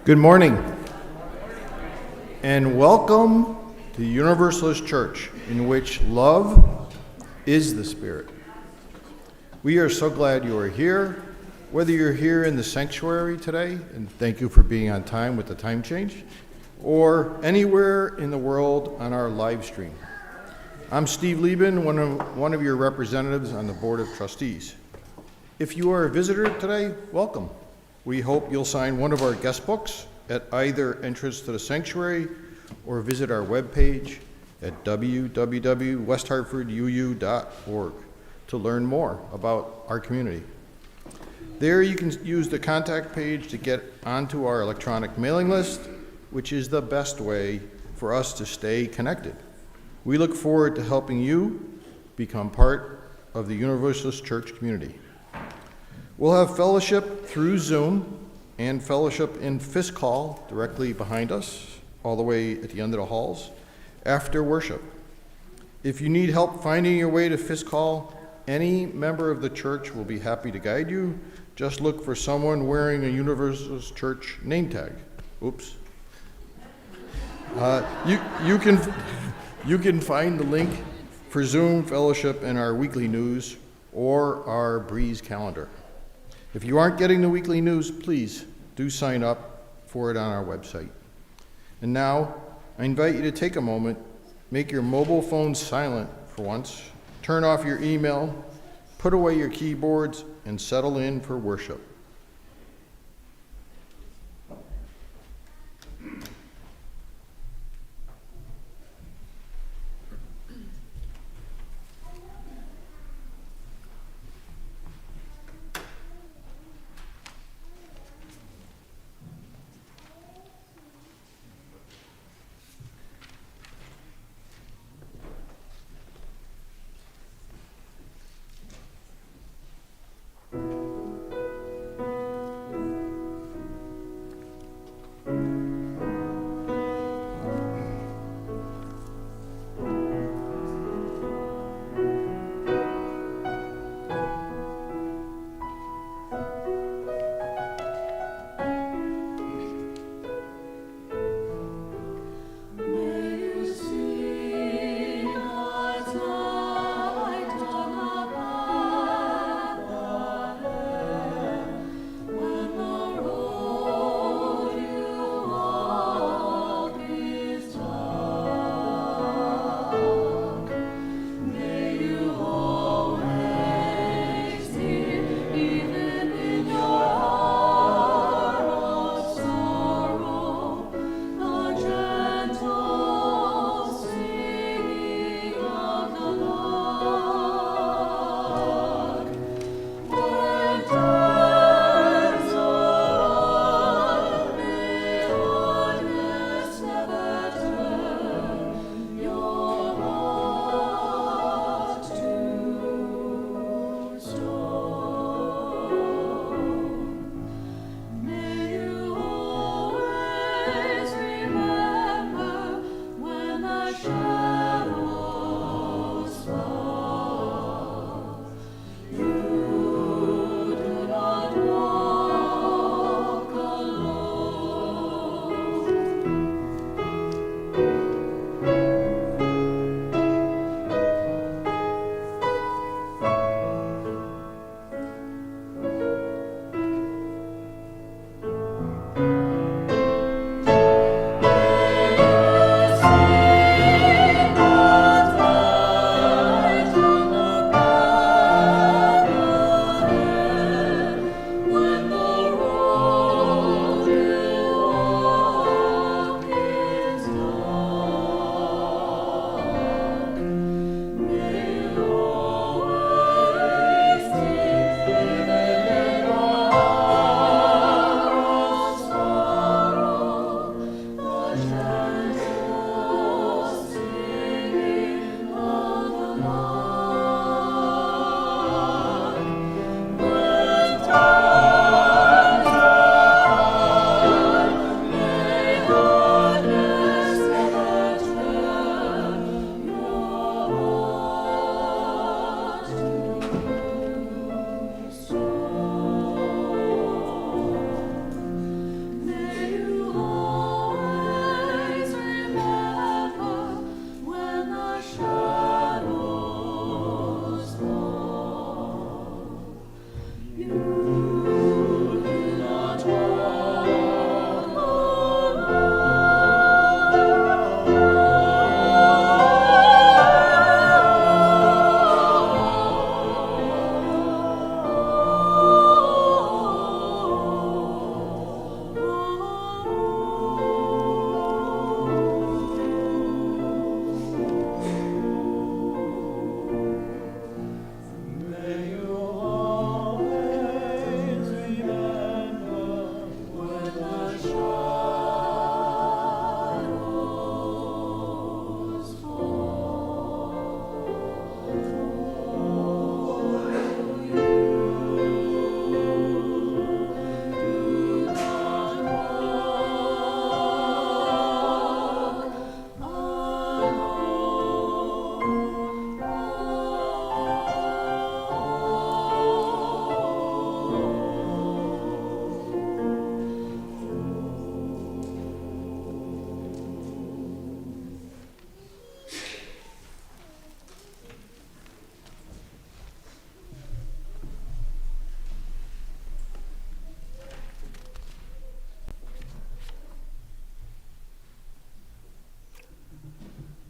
Good morning, and welcome to the Universalist Church, in which love is the Spirit. We are so glad you are here, whether you're here in the sanctuary today, and thank you for being on time with the time change, or anywhere in the world on our live stream. I'm Steve Leibin, one of your representatives on the Board of Trustees. If you are a visitor today, welcome. We hope you'll sign one of our guest books at either entrance to the sanctuary or visit our webpage at www.westhartforduu.org to learn more about our community. There you can use the contact page to get onto our electronic mailing list, which is the best way for us to stay connected. We look forward to helping you become part of the Universalist Church community. We'll have fellowship through Zoom and fellowship in Fisk Hall directly behind us, all the way at the end of the halls, after worship. If you need help finding your way to Fisk Hall, any member of the church will be happy to guide you. Just look for someone wearing a Universalist Church name tag. Oops. You can find the link for Zoom fellowship in our weekly news or our Breeze calendar. If you aren't getting the weekly news, please do sign up for it on our website. And now, I invite you to take a moment, make your mobile phone silent for once, turn off your email, put away your keyboards, and settle in for worship.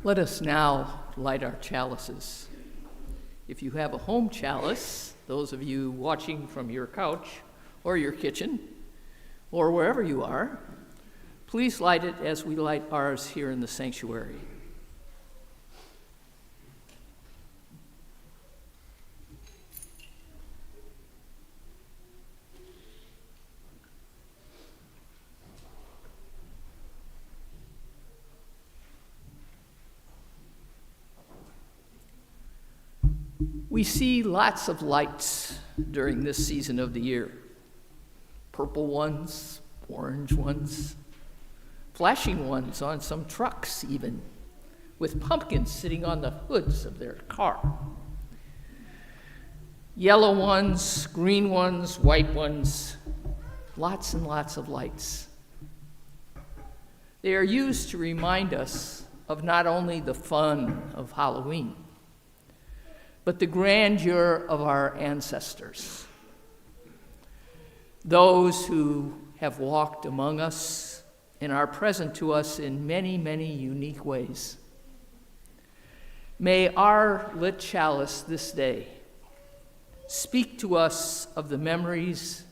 Let us now light our chalices. If you have a home chalice, those of you watching from your couch or your kitchen or wherever you are, please light it as we light ours here in the sanctuary. We see lots of lights during this season of the year. Purple ones, orange ones, flashing ones on some trucks even, with pumpkins sitting on the hoods of their car. Yellow ones, green ones, white ones, lots and lots of lights. They are used to remind us of not only the fun of Halloween, but the grandeur of our ancestors, those who have walked among us and are present to us in many, many unique ways. May our lit chalice this day speak to us of the memories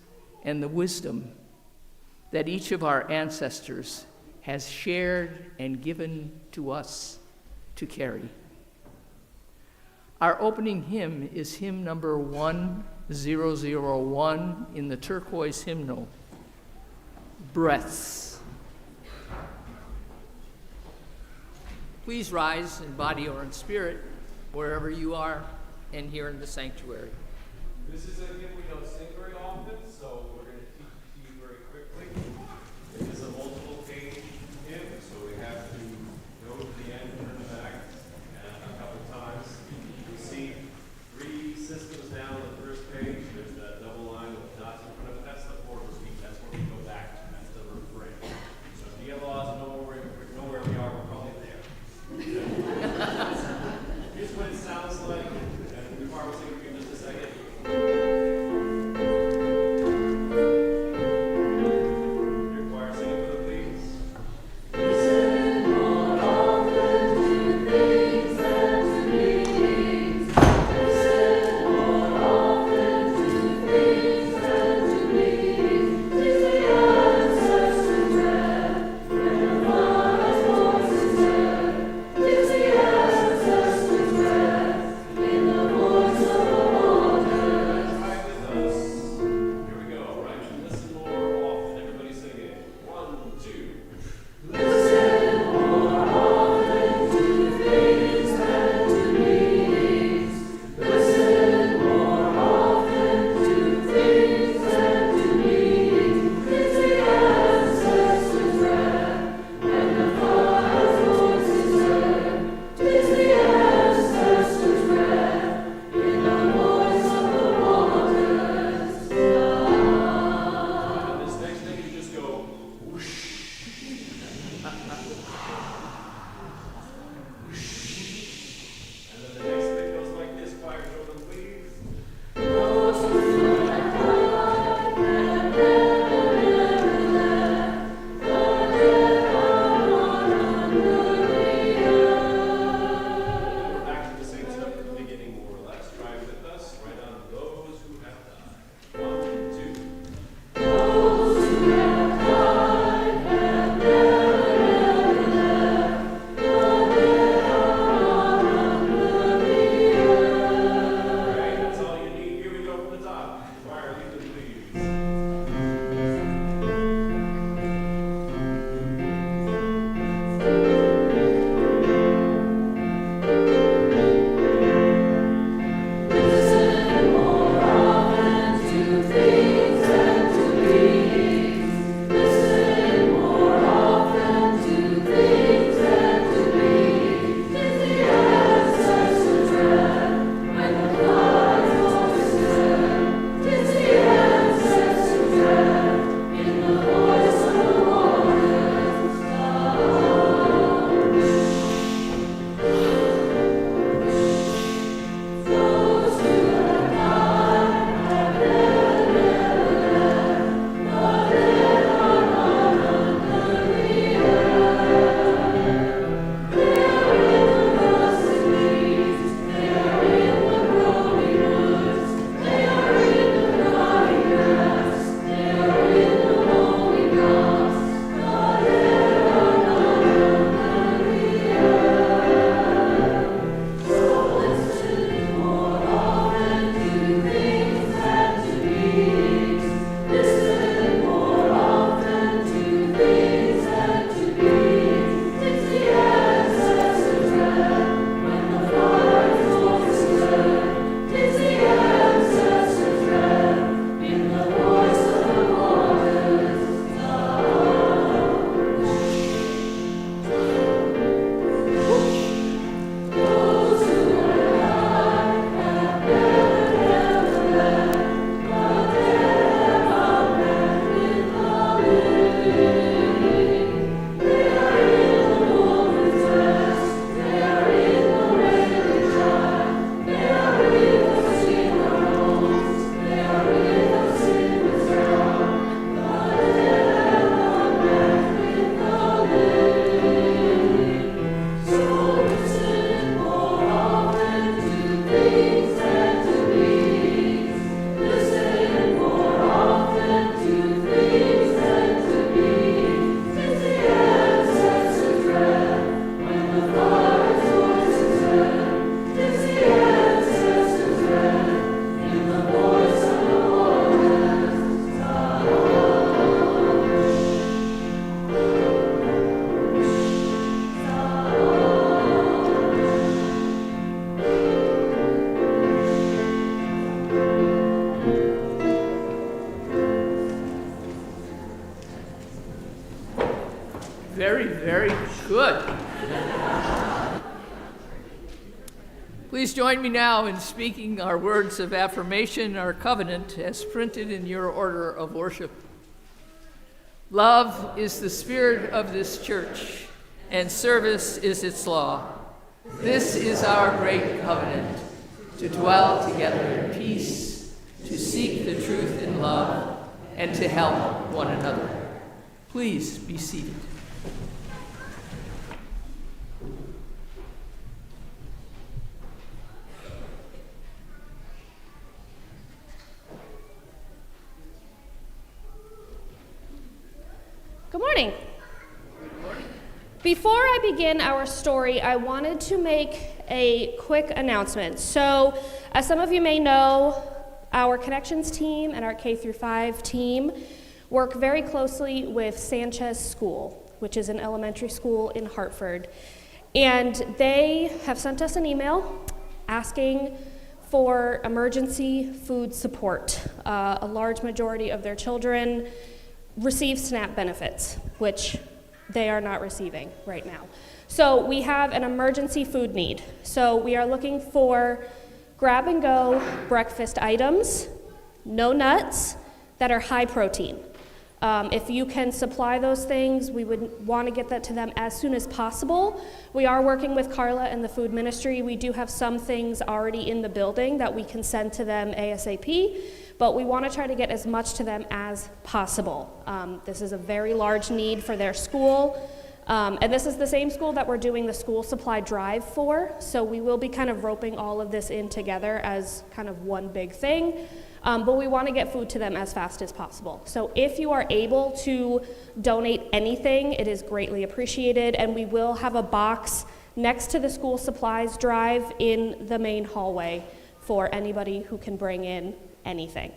and the wisdom that each of our ancestors has shared and given to us to carry. Our opening hymn is hymn number 1001 in the turquoise hymnal, Breaths. Please rise in body or in spirit, wherever you are and here in the sanctuary. This is a hymn we don't sing very often, so we're going to teach it to you very quickly. It is a multiple page hymn, so we have to go to the end and turn back a couple times. You see 3 systems down on the first page. There's that double line with dots in front of it. That's the chord repeat. That's where we go back to. That's the refrain. So if you get lost and know where we are, we're probably there. Here's what it sounds like, and before I will sing for you in just a second. Very, very good. Please join me now in speaking our words of affirmation, our covenant, as printed in your order of worship. Love is the spirit of this church, and service is its law. This is our great covenant, to dwell together in peace, to seek the truth in love, and to help one another. Please be seated. Good morning. Before I begin our story, I wanted to make a quick announcement. So, as some of you may know, our Connections team and our K-5 team work very closely with Sanchez School, which is an elementary school in Hartford. And they have sent us an email asking for emergency food support. A large majority of their children receive SNAP benefits, which they are not receiving right now. So we have an emergency food need. So we are looking for grab-and-go breakfast items, no nuts, that are high protein. If you can supply those things, we would want to get that to them as soon as possible. We are working with Carla and the food ministry. We do have some things already in the building that we can send to them ASAP, but we want to try to get as much to them as possible. This is a very large need for their school, and this is the same school that we're doing the school supply drive for, so we will be kind of roping all of this in together as kind of one big thing. But we want to get food to them as fast as possible. So if you are able to donate anything, it is greatly appreciated, and we will have a box next to the school supplies drive in the main hallway for anybody who can bring in anything.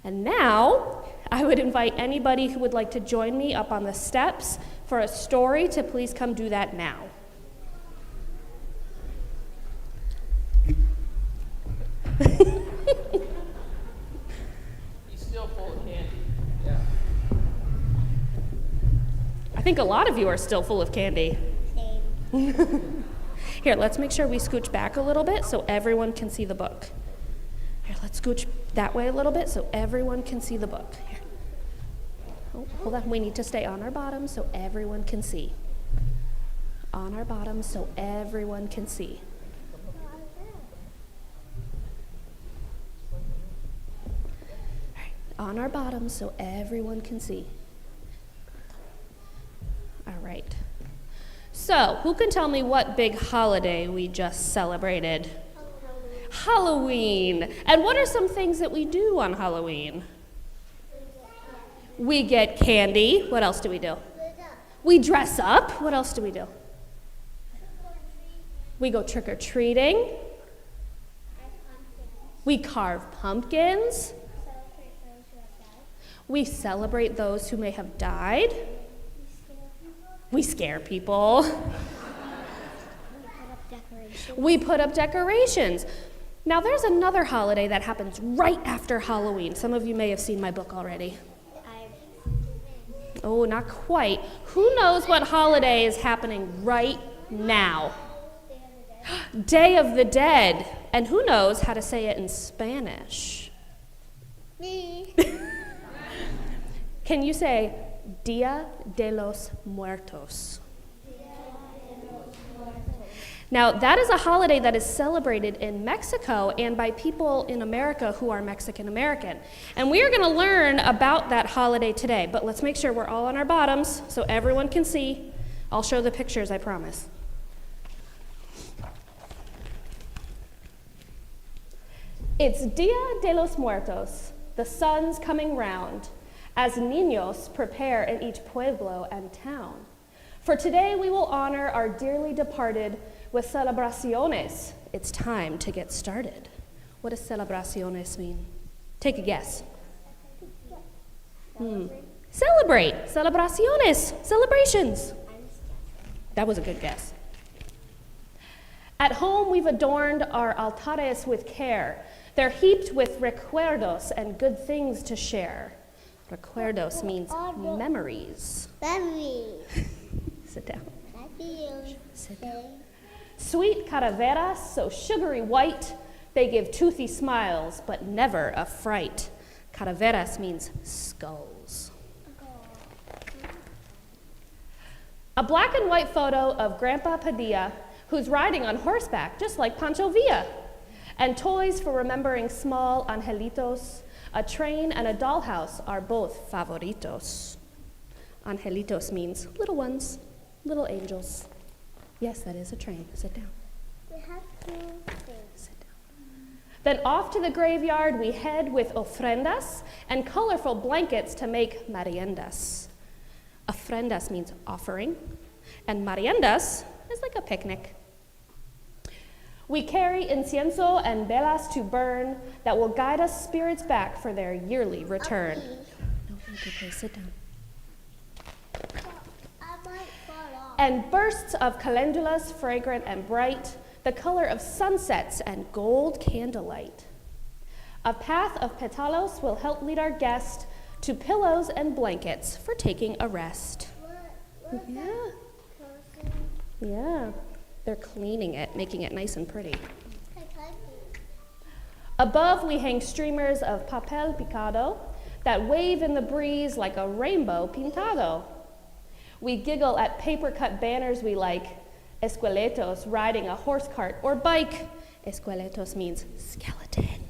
And now, I would invite anybody who would like to join me up on the steps for a story to please come do that now. I think a lot of you are still full of candy. Same. Here, let's make sure we scooch back a little bit so everyone can see the book. Here, let's scooch that way a little bit so everyone can see the book. Here. Oh, hold on, we need to stay on our bottom so everyone can see. On our bottom so everyone can see. All right, on our bottom so everyone can see. All right. So, who can tell me what big holiday we just celebrated? Halloween. And what are some things that we do on Halloween? We get candy. What else do we do? We dress up. What else do we do? We go trick-or-treating. We carve pumpkins. We celebrate those who may have died. We scare people. We put up decorations. Now there's another holiday that happens right after Halloween. Some of you may have seen my book already. Oh, not quite. Who knows what holiday is happening right now? Day of the Dead. And who knows how to say it in Spanish? Me. Can you say Dia de los Muertos? Now, that is a holiday that is celebrated in Mexico and by people in America who are Mexican American. And we are going to learn about that holiday today, but let's make sure we're all on our bottoms so everyone can see. I'll show the pictures, I promise. It's Dia de los Muertos, the sun's coming round, as niños prepare in each pueblo and town. For today we will honor our dearly departed with celebraciones. It's time to get started. What does celebraciones mean? Take a guess. Celebrate. Celebraciones. Celebrations. That was a good guess. At home, we've adorned our altares with care. They're heaped with recuerdos and good things to share. Recuerdos means memories. Memory. Sit down. Thank you. Sit down. Sweet calaveras, so sugary white, they give toothy smiles, but never a fright. Calaveras means skulls. A black and white photo of Grandpa Padilla, who's riding on horseback, just like Pancho Villa. And toys for remembering small angelitos. A train and a dollhouse are both favoritos. Angelitos means little ones, little angels. Yes, that is a train. Sit down. We have two things. Sit down. Then off to the graveyard we head with ofrendas and colorful blankets to make meriendas. Ofrendas means offering, and meriendas is like a picnic. We carry incienso and velas to burn that will guide us spirits back for their yearly return. No, thank you, please sit down. I might fall off. And bursts of calendulas, fragrant and bright, the color of sunsets and gold candlelight. A path of petalos will help lead our guest to pillows and blankets for taking a rest. What Yeah, person yeah. They're cleaning it, making it nice and pretty. can touch me? Above, we hang streamers of papel picado that wave in the breeze like a rainbow pintado. We giggle at paper-cut banners we like, esqueletos riding a horse cart or bike. Esqueletos means skeleton.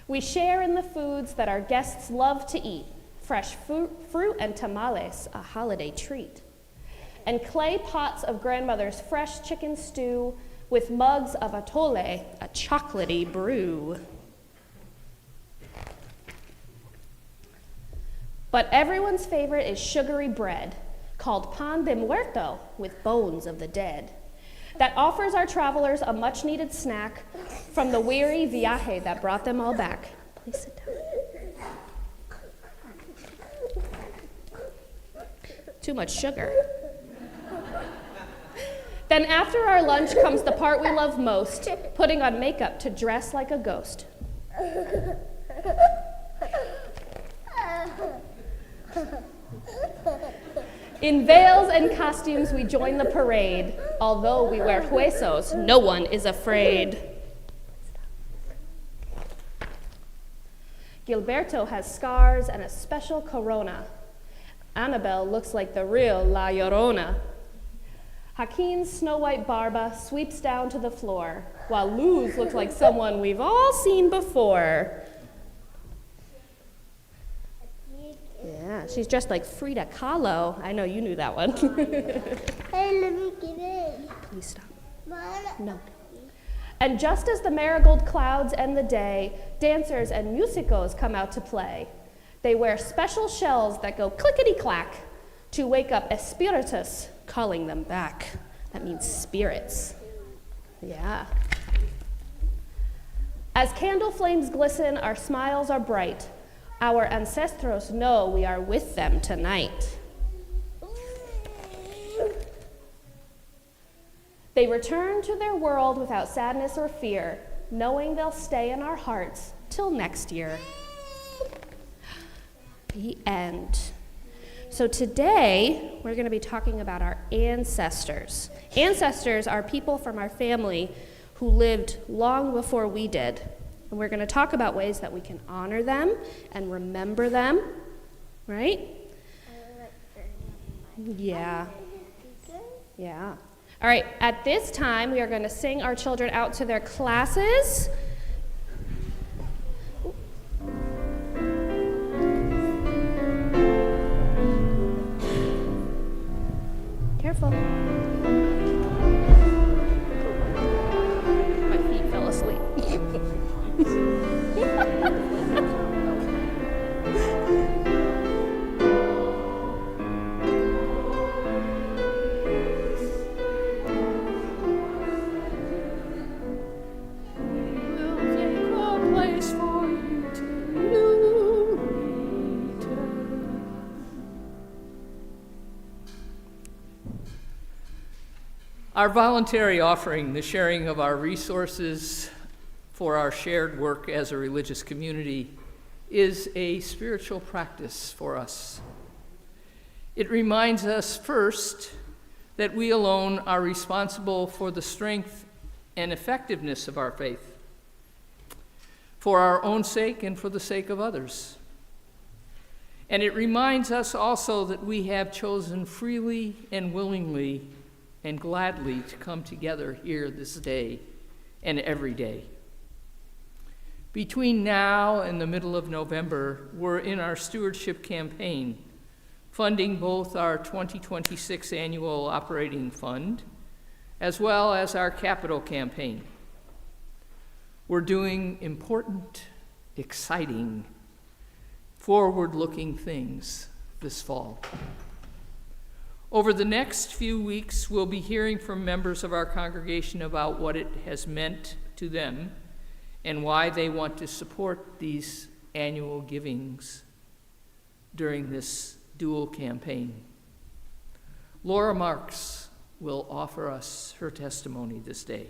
We share in the foods that our guests love to eat, fresh fruit and tamales, a holiday treat. And clay pots of grandmother's fresh chicken stew with mugs of atole, a chocolatey brew. But everyone's favorite is sugary bread, called pan de muerto, with bones of the dead, that offers our travelers a much-needed snack from the weary viaje that brought them all back. Please sit down. Too much sugar. Then after our lunch comes the part we love most, putting on makeup to dress like a ghost. In veils and costumes we join the parade. Although we wear huesos, no one is afraid. Gilberto has scars and a special corona. Annabelle looks like the real La Llorona. Joaquin's snow-white barba sweeps down to the floor, while Luz looks like someone we've all seen before. Yeah, she's dressed like Frida Kahlo. I know you knew that one. Hey, let me get in. Please stop. Mom, No. And just as the marigold clouds end the day, dancers and musicos come out to play. They wear special shells that go clickety-clack to wake up espiritus, calling them back. That means spirits. Yeah. As candle flames glisten, our smiles are bright. Our ancestros know we are with them tonight. They return to their world without sadness or fear, knowing they'll stay in our hearts till next year. The end. So today, we're going to be talking about our ancestors. Ancestors are people from our family who lived long before we did. And we're going to talk about ways that we can honor them and remember them, right? Yeah. Yeah. All right, at this time, we are going to sing our children out to their classes. Careful. My feet fell asleep. Our voluntary offering, the sharing of our resources, for our shared work as a religious community is a spiritual practice for us. It reminds us first that we alone are responsible for the strength and effectiveness of our faith, for our own sake and for the sake of others. And it reminds us also that we have chosen freely and willingly and gladly to come together here this day and every day. Between now and the middle of November, we're in our stewardship campaign, funding both our 2026 annual operating fund as well as our capital campaign. We're doing important, exciting, forward-looking things this fall. Over the next few weeks, we'll be hearing from members of our congregation about what it has meant to them and why they want to support these annual givings during this dual campaign. Laura Marks will offer us her testimony this day.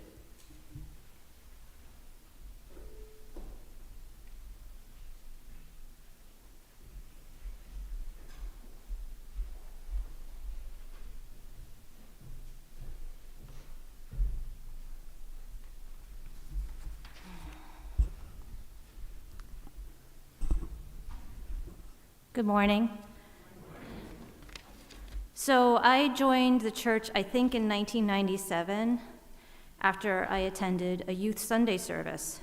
Good morning. So I joined the church, I think, in 1997 after I attended a youth Sunday service.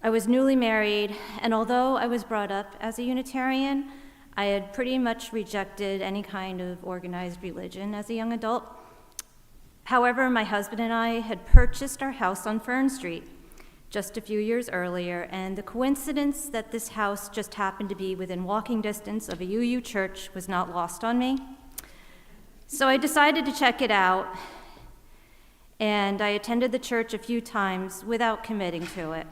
I was newly married, and although I was brought up as a Unitarian, I had pretty much rejected any kind of organized religion as a young adult. However, my husband and I had purchased our house on Fern Street just a few years earlier, and the coincidence that this house just happened to be within walking distance of a UU church was not lost on me. So I decided to check it out, and I attended the church a few times without committing to it.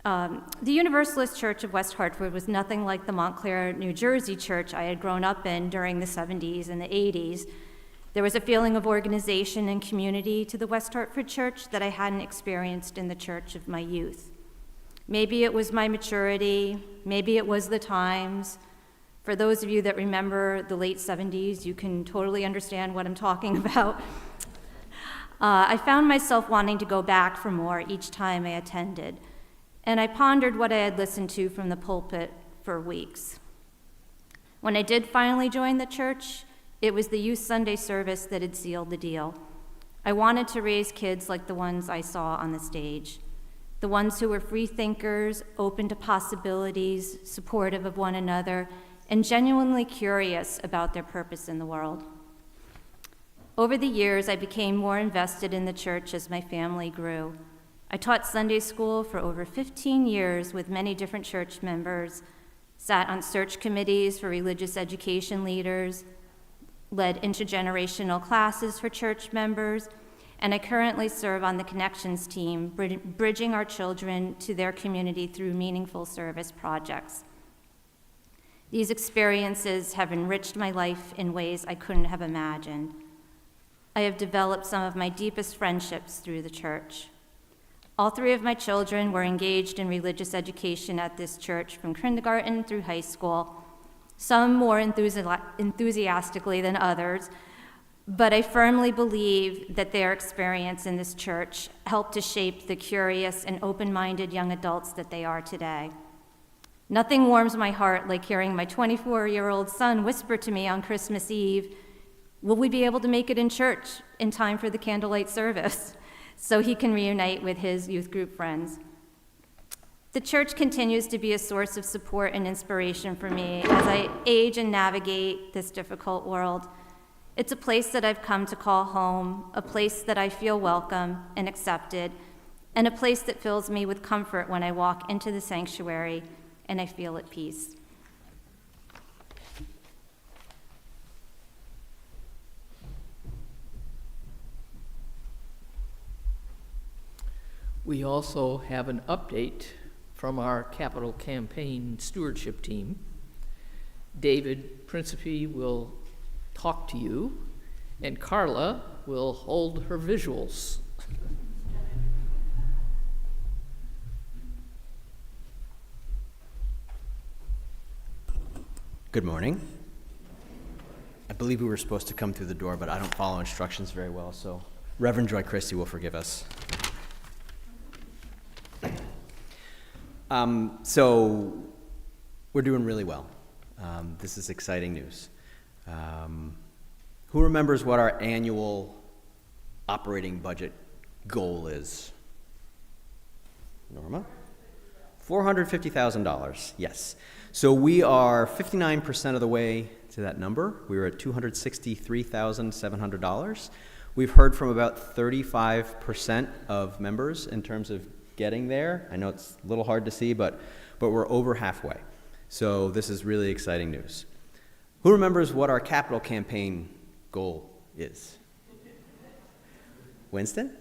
The Universalist Church of West Hartford was nothing like the Montclair, New Jersey church I had grown up in during the 70s and the 80s. There was a feeling of organization and community to the West Hartford church that I hadn't experienced in the church of my youth. Maybe it was my maturity, maybe it was the times. For those of you that remember the late 70s, you can totally understand what I'm talking about. I found myself wanting to go back for more each time I attended, and I pondered what I had listened to from the pulpit for weeks. When I did finally join the church, it was the youth Sunday service that had sealed the deal. I wanted to raise kids like the ones I saw on the stage, the ones who were free thinkers, open to possibilities, supportive of one another, and genuinely curious about their purpose in the world. Over the years, I became more invested in the church as my family grew. I taught Sunday school for over 15 years with many different church members, sat on search committees for religious education leaders, led intergenerational classes for church members, and I currently serve on the Connections team, bridging our children to their community through meaningful service projects. These experiences have enriched my life in ways I couldn't have imagined. I have developed some of my deepest friendships through the church. All three of my children were engaged in religious education at this church from kindergarten through high school, some more enthusiastically than others, but I firmly believe that their experience in this church helped to shape the curious and open-minded young adults that they are today. Nothing warms my heart like hearing my 24-year-old son whisper to me on Christmas Eve, "Will we be able to make it in church in time for the candlelight service?" so he can reunite with his youth group friends. The church continues to be a source of support and inspiration for me as I age and navigate this difficult world. It's a place that I've come to call home, a place that I feel welcome and accepted, and a place that fills me with comfort when I walk into the sanctuary and I feel at peace. We also have an update from our capital campaign stewardship team. David Principe will talk to you, and Carla will hold her visuals. Good morning. I believe we were supposed to come through the door, but I don't follow instructions very well, so Reverend Joy Christi will forgive us. So we're doing really well. This is exciting news. Who remembers what our annual operating budget goal is? Norma? $450,000, yes. So we are 59% of the way to that number. We were at $263,700. We've heard from about 35% of members in terms of getting there. I know it's a little hard to see, but we're over halfway. So this is really exciting news. Who remembers what our capital campaign goal is? Winston?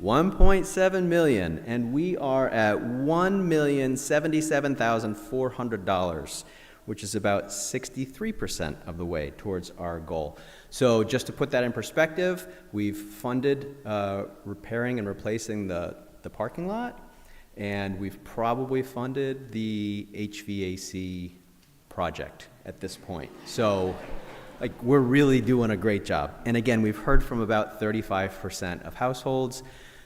1.7 million, and we are at $1,077,400, which is about 63% of the way towards our goal. So just to put that in perspective, we've funded repairing and replacing the parking lot, and we've probably funded the HVAC project at this point. So we're really doing a great job. And again, we've heard from about 35% of households.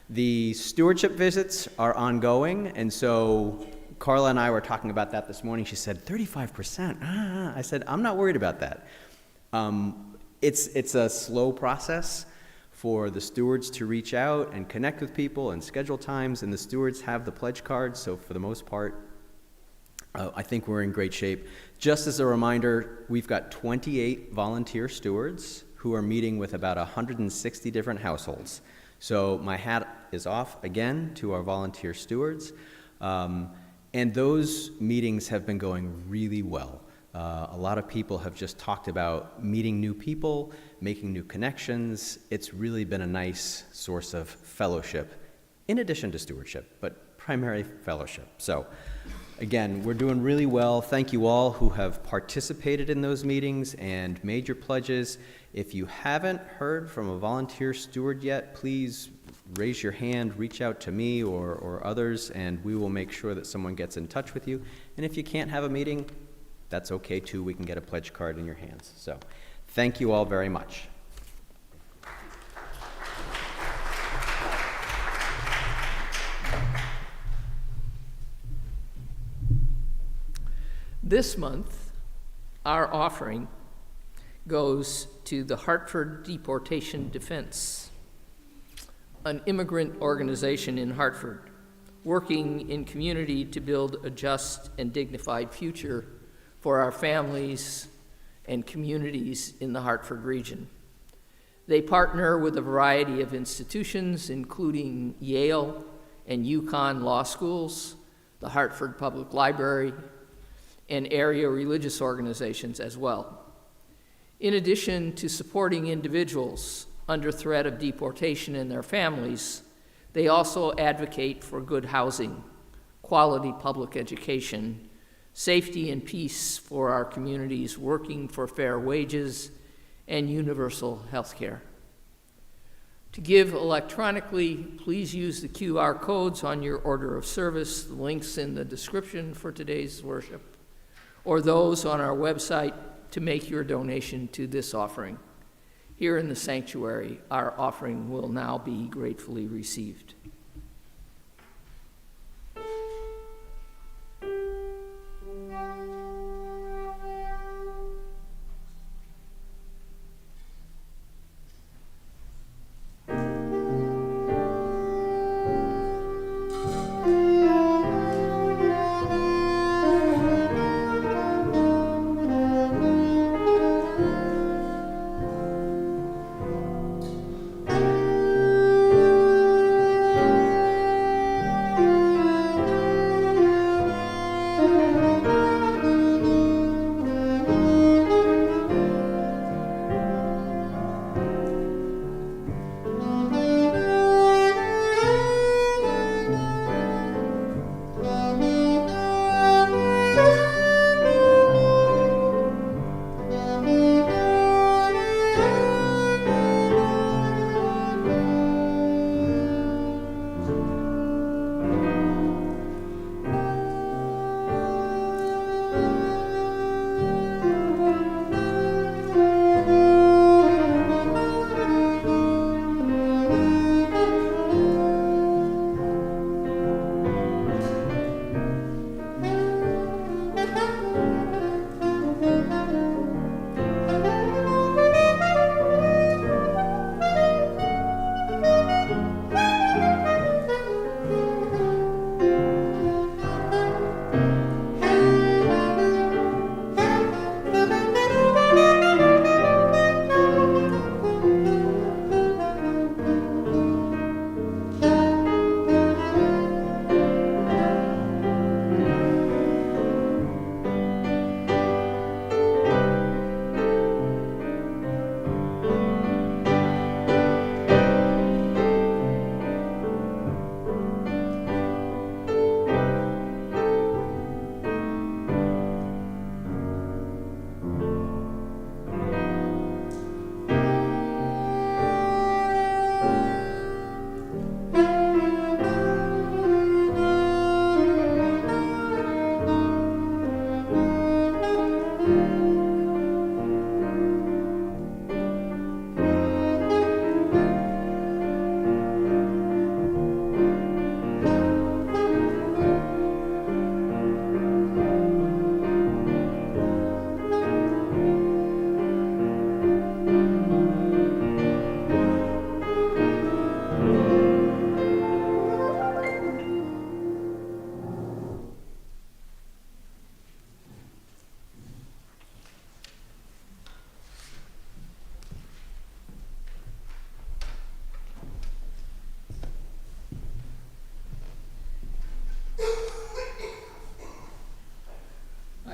The stewardship visits are ongoing, and so Carla and I were talking about that this morning. She said, 35%? I said, I'm not worried about that. It's a slow process for the stewards to reach out and connect with people and schedule times, and the stewards have the pledge cards, so for the most part, I think we're in great shape. Just as a reminder, we've got 28 volunteer stewards who are meeting with about 160 different households. So my hat is off again to our volunteer stewards. And those meetings have been going really well. A lot of people have just talked about meeting new people, making new connections. It's really been a nice source of fellowship, in addition to stewardship, but primarily fellowship. So again, we're doing really well. Thank you all who have participated in those meetings and made your pledges. If you haven't heard from a volunteer steward yet, please raise your hand, reach out to me or others, and we will make sure that someone gets in touch with you. And if you can't have a meeting, that's okay too. We can get a pledge card in your hands. So thank you all very much. This month, our offering goes to the Hartford Deportation Defense, an immigrant organization in Hartford working in community to build a just and dignified future for our families and communities in the Hartford region. They partner with a variety of institutions, including Yale and UConn law schools, the Hartford Public Library, and area religious organizations as well. In addition to supporting individuals under threat of deportation and their families, they also advocate for good housing, quality public education, safety and peace for our communities, working for fair wages and universal health care. To give electronically, please use the QR codes on your order of service, the links in the description for today's worship, or those on our website to make your donation to this offering. Here in the sanctuary, our offering will now be gratefully received.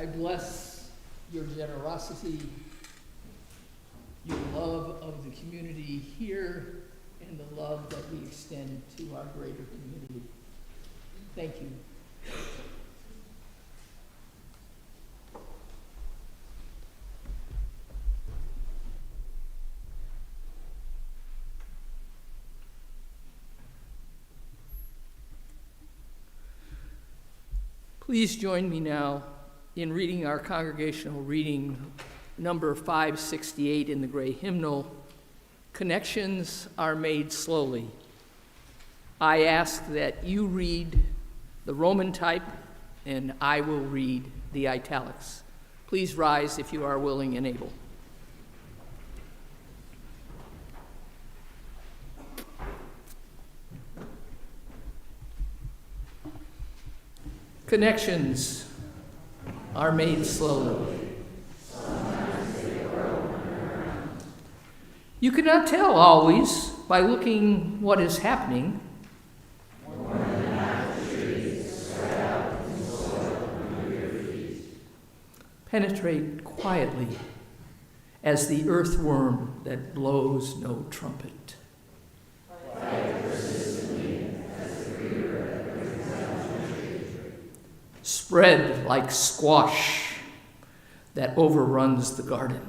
I bless your generosity, your love of the community here, and the love that we extend to our greater community. Thank you. Please join me now in reading our congregational reading, number 568 in the gray hymnal. Connections are made slowly. I ask that you read the Roman type, and I will read the italics. Please rise if you are willing and able. Connections are made slowly. You cannot tell always by looking what is happening. Penetrate quietly as the earthworm that blows no trumpet. Spread like squash that overruns the garden.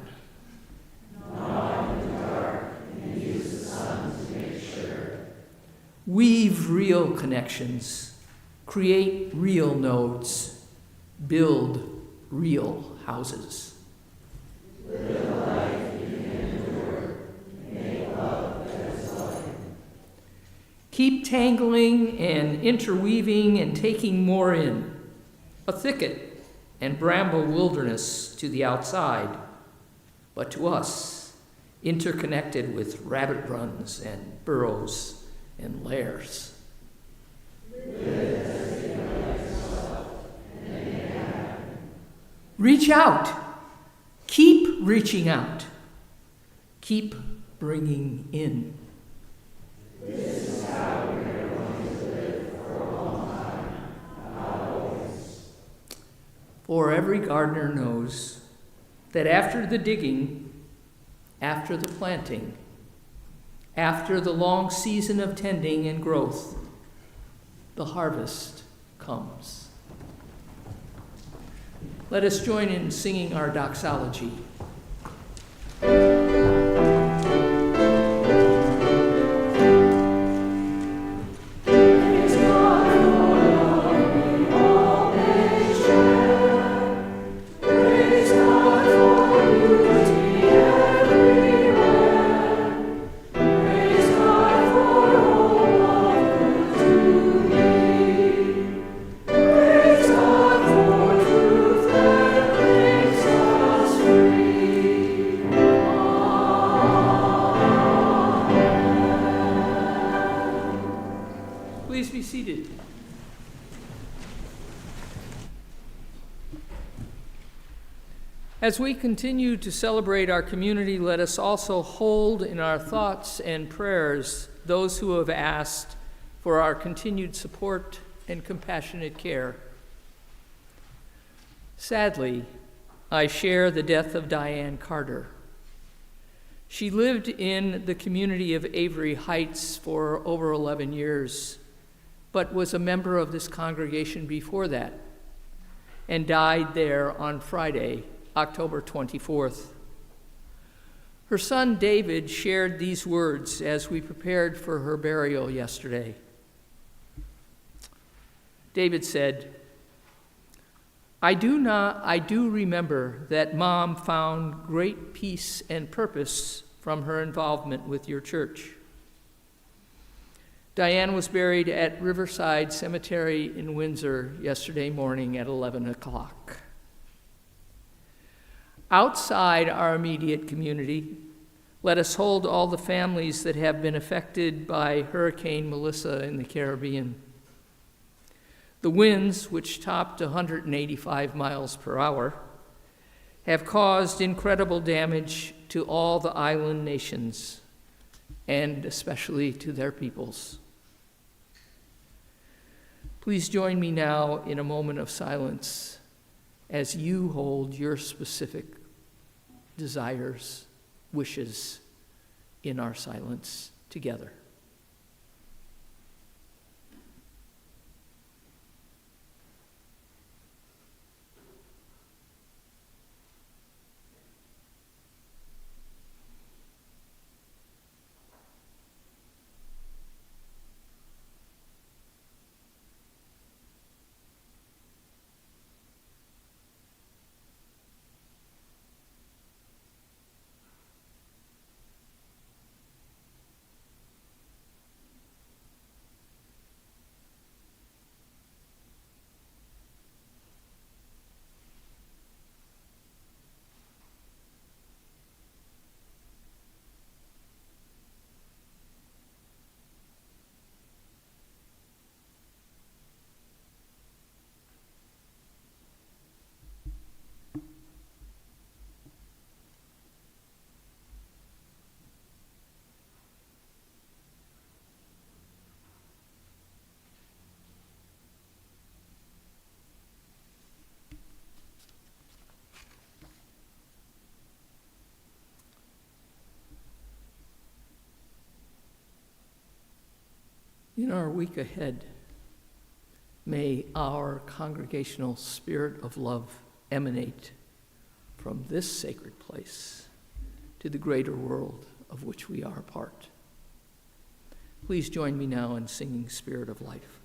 Weave real connections, create real nodes, build real houses. Keep tangling and interweaving and taking more in. A thicket and bramble wilderness to the outside, but to us, interconnected with rabbit runs and burrows and lairs. Reach out. Keep reaching out. Keep bringing in. For every gardener knows that after the digging, after the planting, after the long season of tending and growth, the harvest comes. Let us join in singing our doxology. As we continue to celebrate our community, let us also hold in our thoughts and prayers those who have asked for our continued support and compassionate care. Sadly, I share the death of Diane Carter. She lived in the community of Avery Heights for over 11 years, but was a member of this congregation before that, and died there on Friday, October 24th. Her son David shared these words as we prepared for her burial yesterday. David said, I do remember that Mom found great peace and purpose from her involvement with your church. Diane was buried at Riverside Cemetery in Windsor yesterday morning at 11 o'clock. Outside our immediate community, let us hold all the families that have been affected by Hurricane Melissa in the Caribbean. The winds, which topped 185 miles per hour, have caused incredible damage to all the island nations, and especially to their peoples. Please join me now in a moment of silence as you hold your specific desires, wishes in our silence together. In our week ahead, may our congregational spirit of love emanate from this sacred place to the greater world of which we are a part. Please join me now in singing Spirit of Life.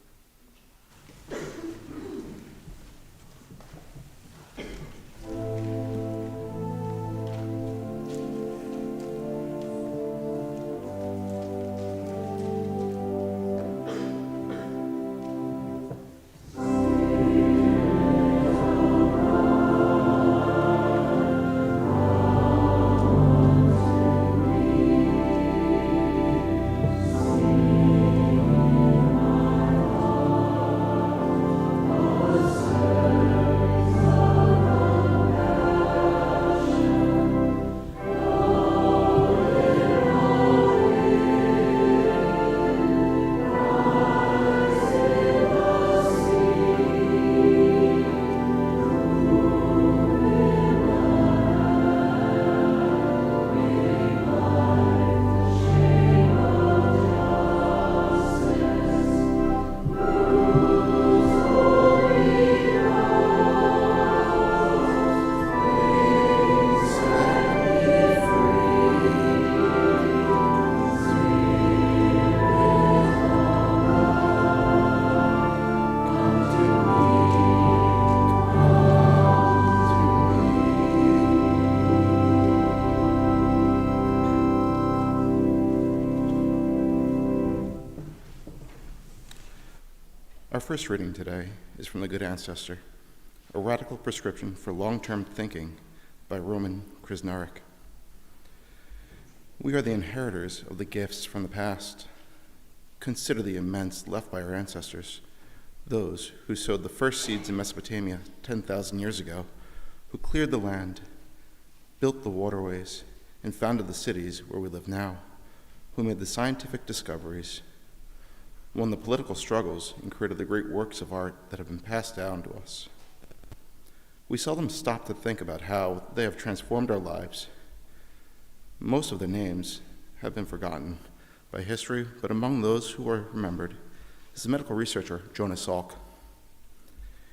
Our first reading today is from The Good Ancestor, a radical prescription for long-term thinking by Roman Krznaric. We are the inheritors of the gifts from the past. Consider the immense left by our ancestors, those who sowed the first seeds in Mesopotamia 10,000 years ago, who cleared the land, built the waterways, and founded the cities where we live now, who made the scientific discoveries, won the political struggles, and created the great works of art that have been passed down to us. We seldom stop to think about how they have transformed our lives. Most of their names have been forgotten by history, but among those who are remembered is the medical researcher Jonas Salk.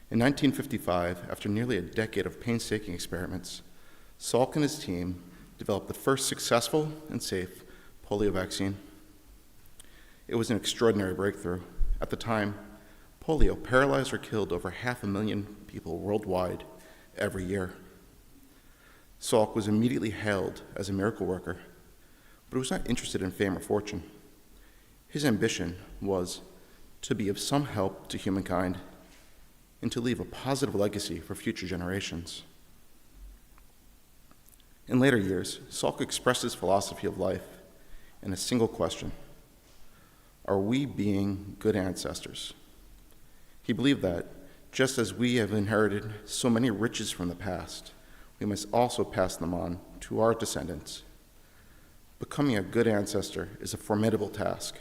In 1955, after nearly a decade of painstaking experiments, Salk and his team developed the first successful and safe polio vaccine. It was an extraordinary breakthrough. At the time, polio paralyzed or killed over 500,000 people worldwide every year. Salk was immediately hailed as a miracle worker, but he was not interested in fame or fortune. His ambition was to be of some help to humankind and to leave a positive legacy for future generations. In later years, Salk expressed his philosophy of life in a single question: are we being good ancestors? He believed that, just as we have inherited so many riches from the past, we must also pass them on to our descendants. Becoming a good ancestor is a formidable task.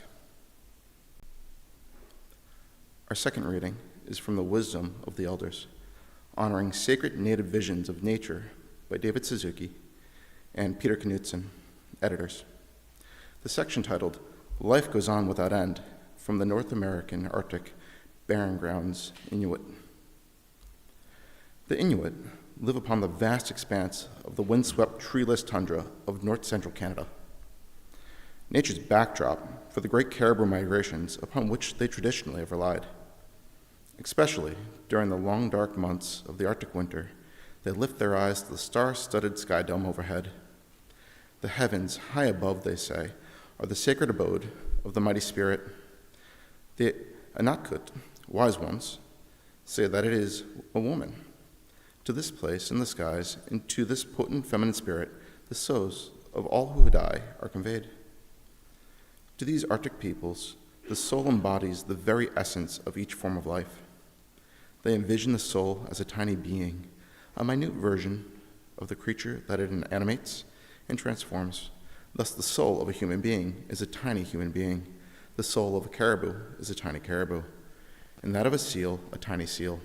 Our second reading is from the Wisdom of the Elders, honoring sacred native visions of nature by David Suzuki and Peter Knudsen, editors. The section titled Life Goes On Without End, from the North American Arctic Barren Grounds Inuit. The Inuit live upon the vast expanse of the windswept, treeless tundra of north-central Canada, nature's backdrop for the great caribou migrations upon which they traditionally have relied. Especially during the long, dark months of the Arctic winter, they lift their eyes to the star-studded sky dome overhead. The heavens, high above, they say, are the sacred abode of the mighty spirit. The Anatkut, wise ones, say that it is a woman. To this place in the skies, and to this potent feminine spirit, the souls of all who die are conveyed. To these Arctic peoples, the soul embodies the very essence of each form of life. They envision the soul as a tiny being, a minute version of the creature that it animates and transforms. Thus, the soul of a human being is a tiny human being. The soul of a caribou is a tiny caribou, and that of a seal, a tiny seal.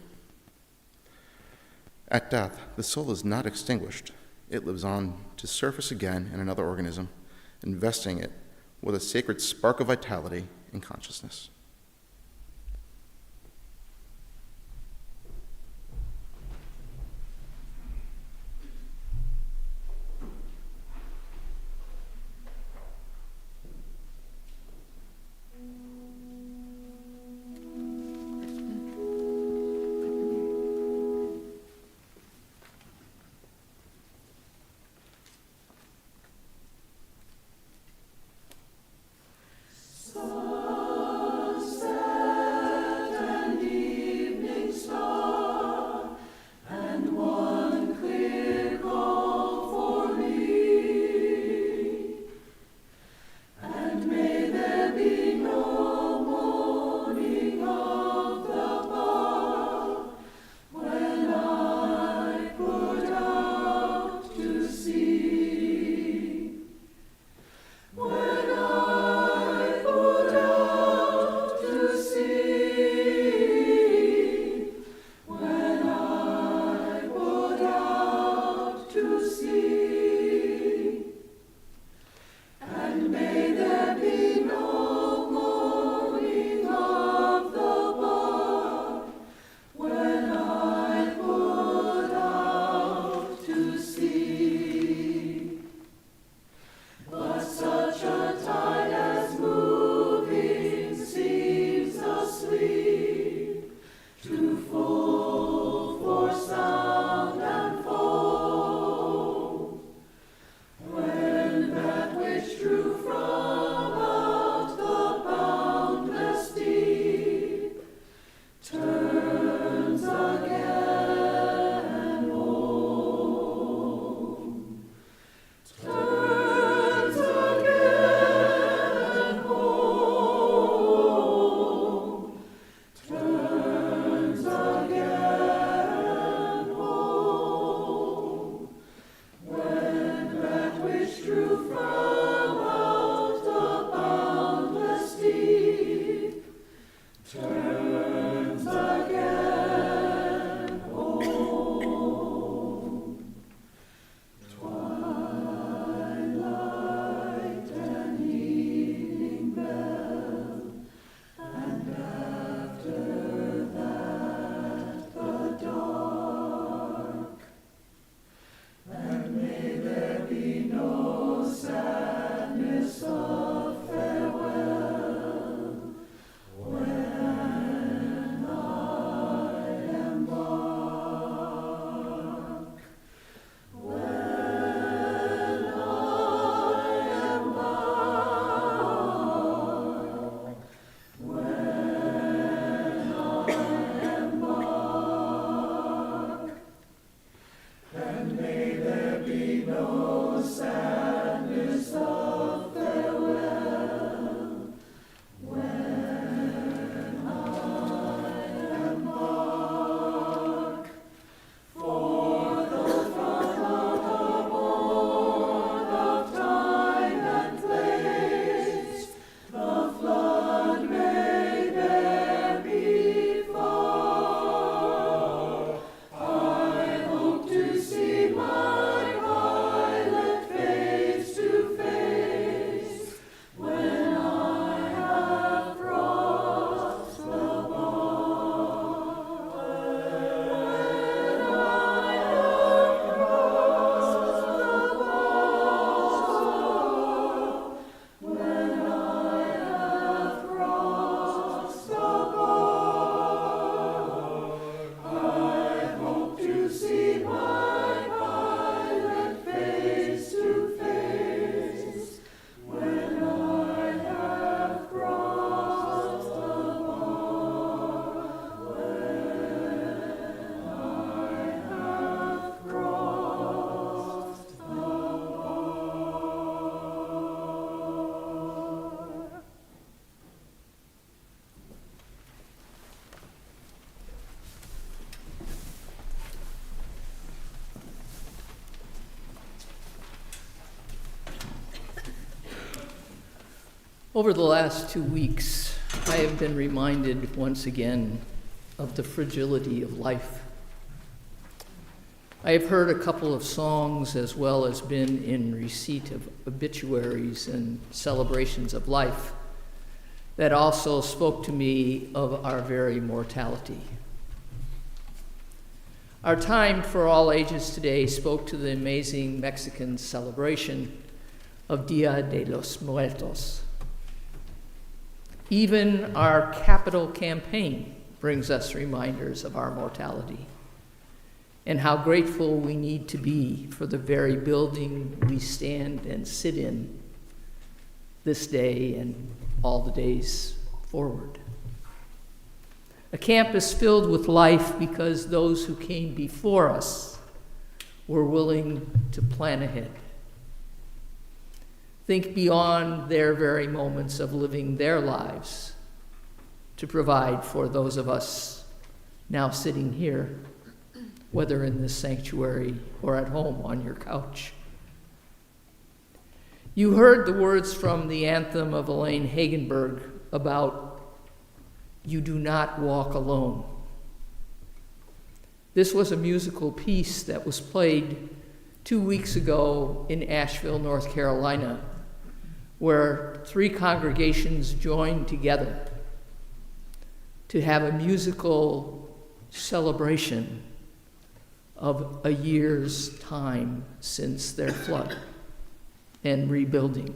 At death, the soul is not extinguished. It lives on to surface again in another organism, investing it with a sacred spark of vitality and consciousness. Over the last 2 weeks, I have been reminded once again of the fragility of life. I have heard a couple of songs as well as been in receipt of obituaries and celebrations of life that also spoke to me of our very mortality. Our Time for All Ages today spoke to the amazing Mexican celebration of Dia de los Muertos. Even our capital campaign brings us reminders of our mortality and how grateful we need to be for the very building we stand and sit in this day and all the days forward. A campus filled with life because those who came before us were willing to plan ahead. Think beyond their very moments of living their lives to provide for those of us now sitting here, whether in this sanctuary or at home on your couch. You heard the words from the anthem of Elaine Hagenberg about "You do not walk alone." This was a musical piece that was played 2 weeks ago in Asheville, North Carolina, where 3 congregations joined together to have a musical celebration of a year's time since their flood and rebuilding.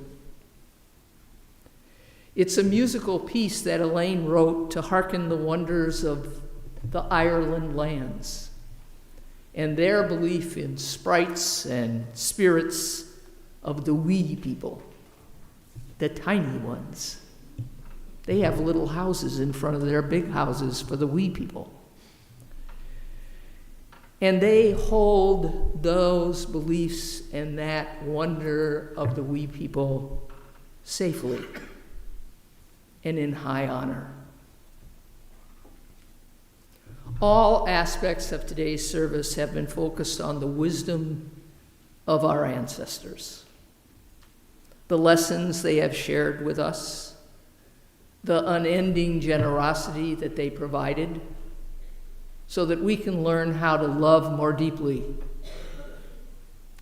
It's a musical piece that Elaine wrote to hearken the wonders of the Ireland lands and their belief in sprites and spirits of the wee people, the tiny ones. They have little houses in front of their big houses for the wee people. And they hold those beliefs and that wonder of the wee people safely and in high honor. All aspects of today's service have been focused on the wisdom of our ancestors, the lessons they have shared with us, the unending generosity that they provided, so that we can learn how to love more deeply,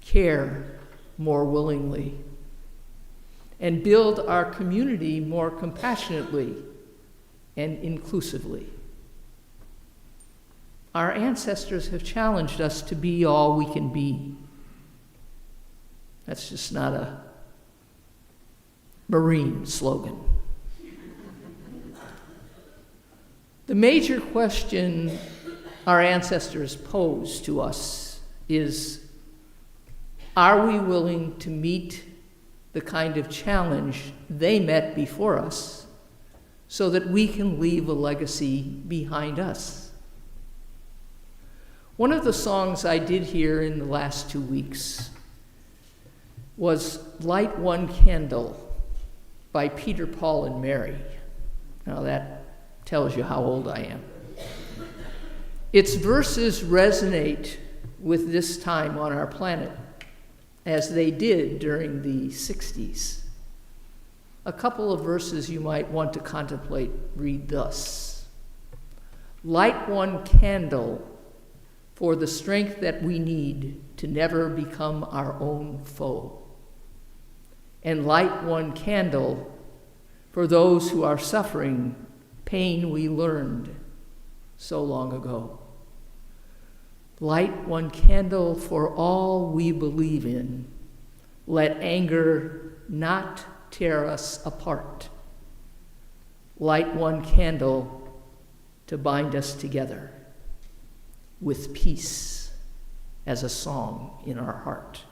care more willingly, and build our community more compassionately and inclusively. Our ancestors have challenged us to be all we can be. That's just not a Marine slogan. The major question our ancestors pose to us is, are we willing to meet the kind of challenge they met before us so that we can leave a legacy behind us? One of the songs I did hear in the last 2 weeks was "Light One Candle" by Peter, Paul, and Mary. Now that tells you how old I am. Its verses resonate with this time on our planet, as they did during the 60s. A couple of verses you might want to contemplate read thus: "Light one candle for the strength that we need to never become our own foe. And light one candle for those who are suffering pain we learned so long ago. Light one candle for all we believe in. Let anger not tear us apart. Light one candle to bind us together with peace as a song in our heart."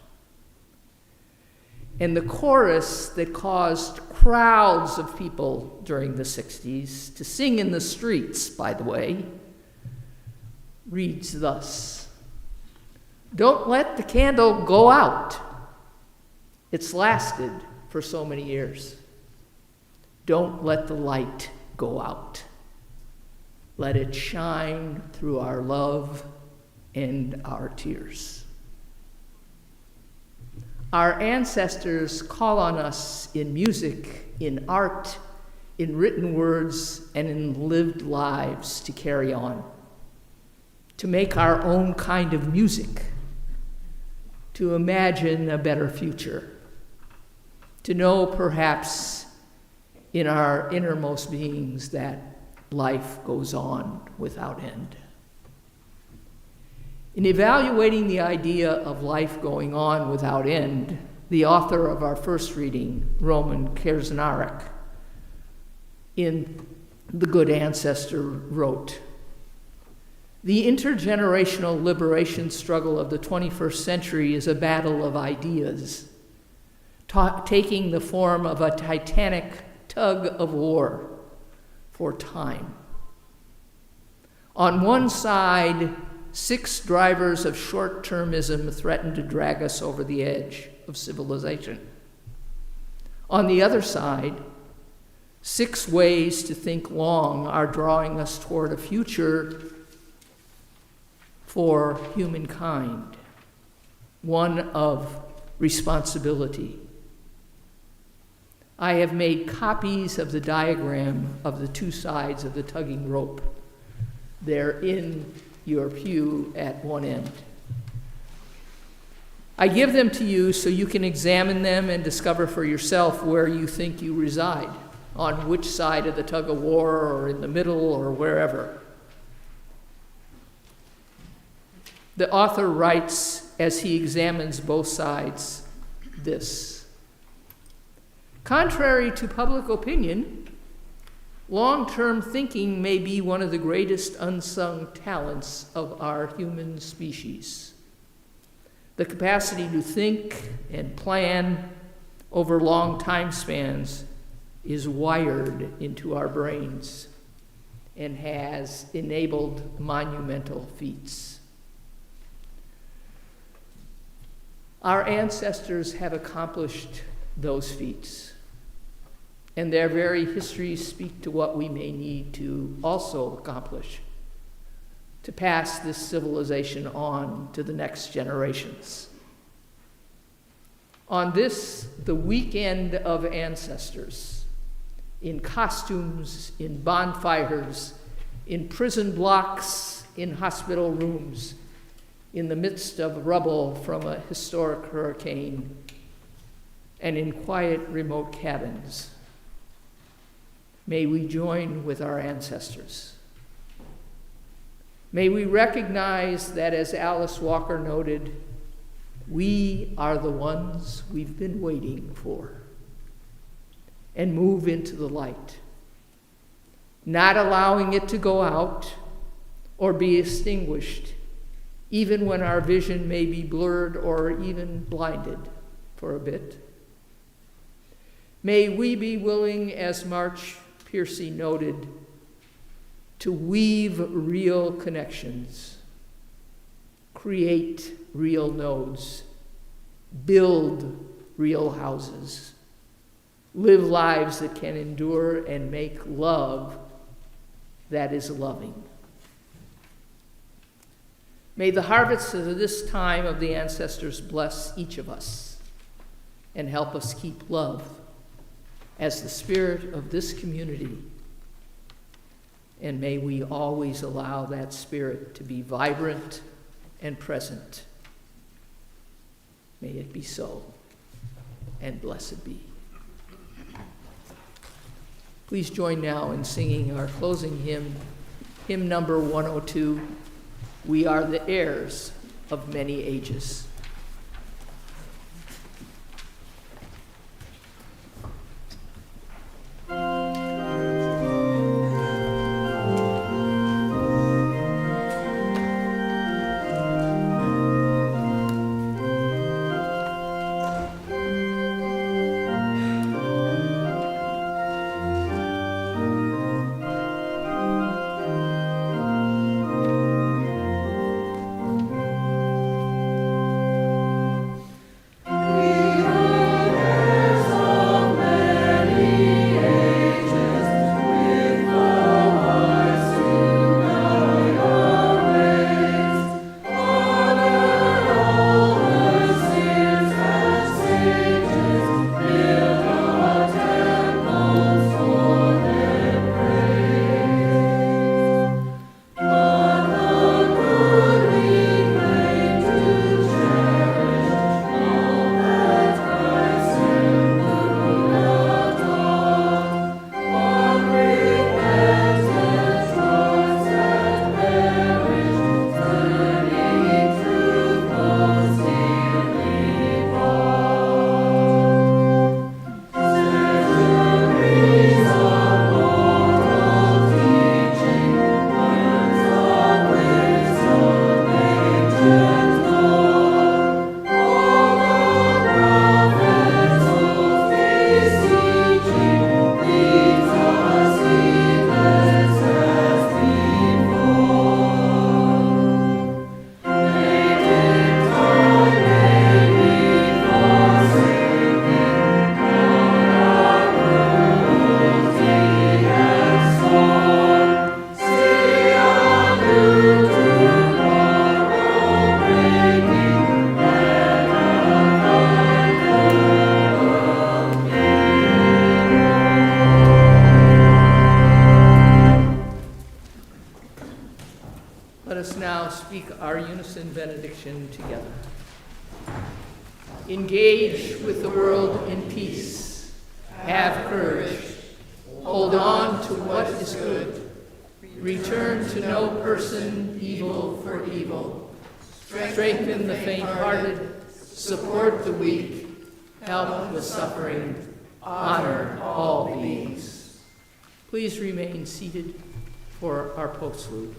And the chorus that caused crowds of people during the 60s to sing in the streets, by the way, reads thus: "Don't let the candle go out. It's lasted for so many years. Don't let the light go out. Let it shine through our love and our tears." Our ancestors call on us in music, in art, in written words, and in lived lives to carry on, to make our own kind of music, to imagine a better future, to know perhaps in our innermost beings that life goes on without end. In evaluating the idea of life going on without end, the author of our first reading, Roman Kersnarek, in The Good Ancestor, wrote, "The intergenerational liberation struggle of the 21st century is a battle of ideas, taking the form of a titanic tug of war for time. On one side, 6 drivers of short-termism threaten to drag us over the edge of civilization. On the other side, 6 ways to think long are drawing us toward a future for humankind, one of responsibility. I have made copies of the diagram of the 2 sides of the tugging rope. They're in your pew at one end. I give them to you so you can examine them and discover for yourself where you think you reside, on which side of the tug of war, or in the middle, or wherever." The author writes, as he examines both sides, this: "Contrary to public opinion, long-term thinking may be one of the greatest unsung talents of our human species. The capacity to think and plan over long time spans is wired into our brains and has enabled monumental feats. Our ancestors have accomplished those feats, and their very histories speak to what we may need to also accomplish to pass this civilization on to the next generations. On this, the weekend of ancestors, in costumes, in bonfires, in prison blocks, in hospital rooms, in the midst of rubble from a historic hurricane, and in quiet, remote cabins, may we join with our ancestors. May we recognize that, as Alice Walker noted, we are the ones we've been waiting for, and move into the light, not allowing it to go out or be extinguished, even when our vision may be blurred or even blinded for a bit. May we be willing, as March Piercy noted, to weave real connections, create real nodes, build real houses, live lives that can endure, and make love that is loving. May the harvests of this time of the ancestors bless each of us and help us keep love as the spirit of this community. And may we always allow that spirit to be vibrant and present. May it be so, and blessed be. Please join now in singing our closing hymn, hymn number 102, "We Are the Heirs of Many Ages." benediction together. Engage with the world in peace. Have courage. Hold on to what is good. Return to no person evil for evil. Strengthen the faint-hearted. Support the weak. Help the suffering. Honor all beings. Please remain seated for our postlude.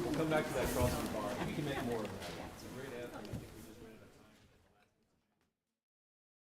We'll come back to that crossing bar. You can make more of that.